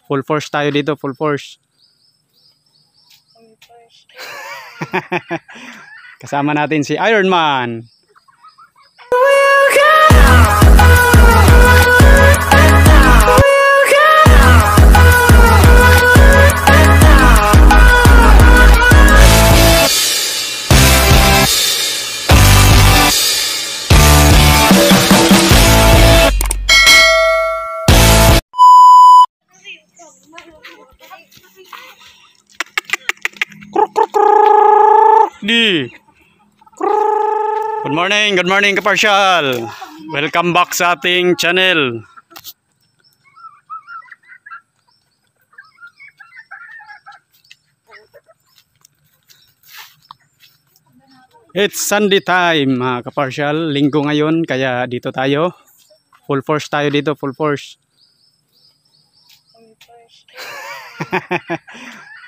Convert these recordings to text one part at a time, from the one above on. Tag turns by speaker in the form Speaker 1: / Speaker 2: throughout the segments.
Speaker 1: Full force tayo dito, full force. Kasama natin si Iron Man. Good morning kaparsyal. Welcome back sa ating channel. It's Sunday time mga kaparsyal. Linggo ngayon kaya dito tayo. Full force tayo dito, full force.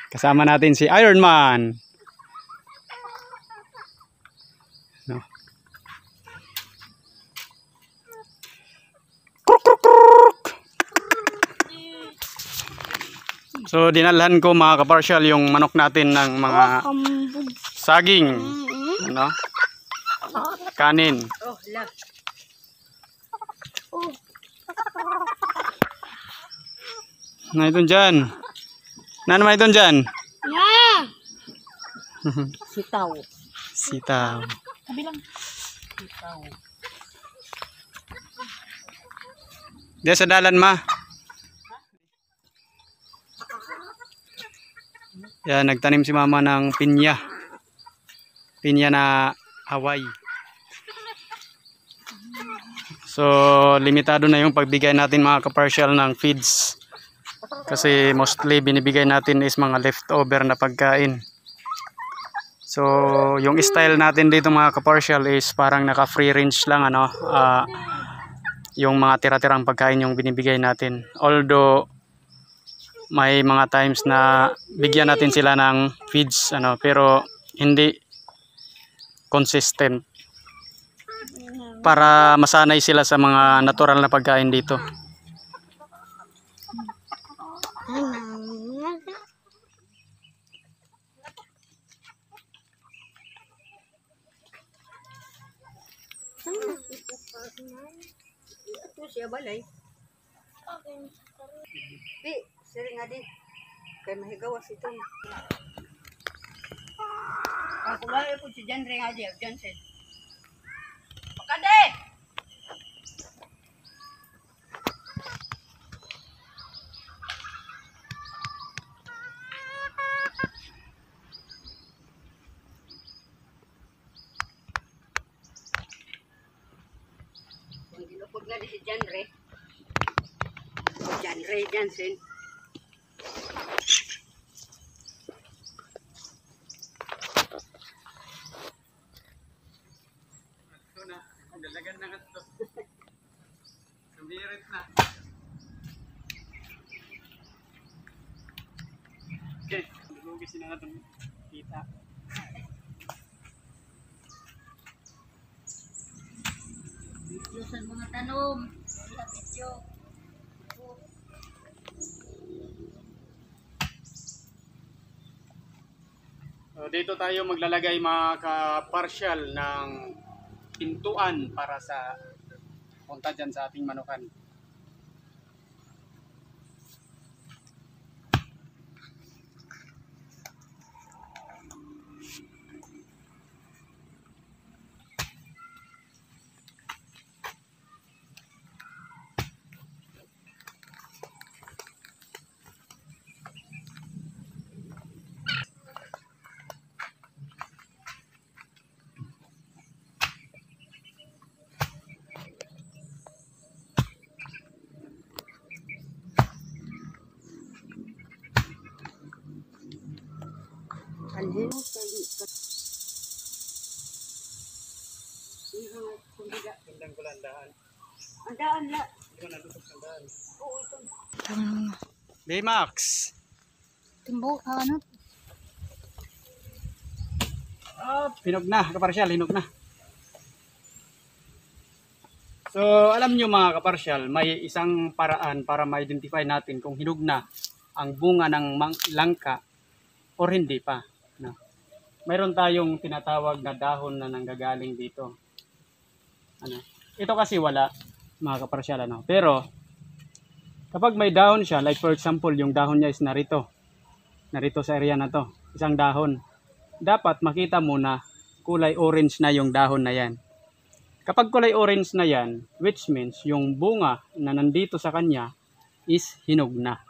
Speaker 1: Kasama natin si Iron Man. No. So dinalhan ko mga kaparsyal yung manok natin ng mga saging, ano? Kanin. Na ito dyan. Na naman ito dyan? Yeah.
Speaker 2: Sitaw.
Speaker 1: Sitaw.
Speaker 2: Sitaw.
Speaker 1: Diyan sa dalan ma. Yan, nagtanim si mama ng pinya. Pinya na Hawaii. So, limitado na yung pagbigay natin mga kaparsyal ng feeds. Kasi mostly binibigay natin is mga leftover na pagkain. So, yung style natin dito mga kaparsyal is parang naka free range lang, ano. Yung mga tira-tirang pagkain yung binibigay natin. Although may mga times na bigyan natin sila ng feeds, ano, pero hindi consistent para masanay sila sa mga natural na pagkain dito.
Speaker 2: Ito siya balay. Di, siri nga din. Kaya mahigawas ito. Ako ba po si John Ring aja, Johnson. Pakade! Kung ginupod na di si John Ring. John Ray Johnson.
Speaker 1: Ito na, dalagan na ito. Nabirit na. Okay, lugisin na itong kita.
Speaker 2: Lusan mga tanom. Video.
Speaker 1: So, dito tayo maglalagay mga kaparsyal ng pintuan para sa punta dyan sa ating manukan.
Speaker 2: Alhin.
Speaker 1: Tindang ko lang daan.
Speaker 2: Ang daan la.
Speaker 1: Hindi ko nalutok ng daan.
Speaker 2: Oo, ito.
Speaker 1: Baymax!
Speaker 2: Timbo, ano?
Speaker 1: Hinog na, kaparsyal, hinog na. So, alam nyo mga kaparsyal, may isang paraan para ma-identify natin kung hinog na ang bunga ng langka or hindi pa. No? Mayroon tayong tinatawag na dahon na nanggagaling dito. Ano? Ito kasi wala, mga kaparsyal. Ano? Pero, kapag may dahon siya, like for example, yung dahon niya is narito. Narito sa area na to. Isang dahon. Dapat makita mo na kulay orange na yung dahon na yan. Kapag kulay orange na yan, which means yung bunga na nandito sa kanya is hinog na.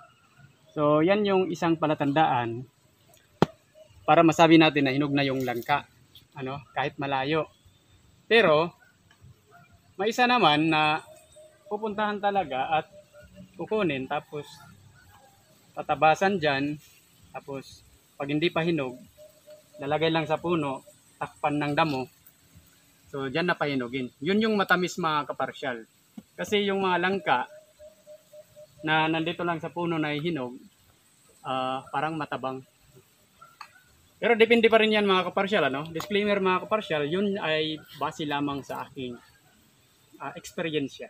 Speaker 1: So, yan yung isang palatandaan para masabi natin na hinog na yung langka. Ano? Kahit malayo. Pero, may isa naman na pupuntahan talaga at kukunin tapos tatabasan dyan. Tapos, pag hindi pa hinog, lalagay lang sa puno, takpan ng damo. So, dyan na pahinugin. Yun yung matamis mga kaparsyal. Kasi yung mga langka na nandito lang sa puno na hinog, parang matabang. Pero depende pa rin yan mga kaparsyal. Ano? Disclaimer mga kaparsyal, yun ay base lamang sa aking experience.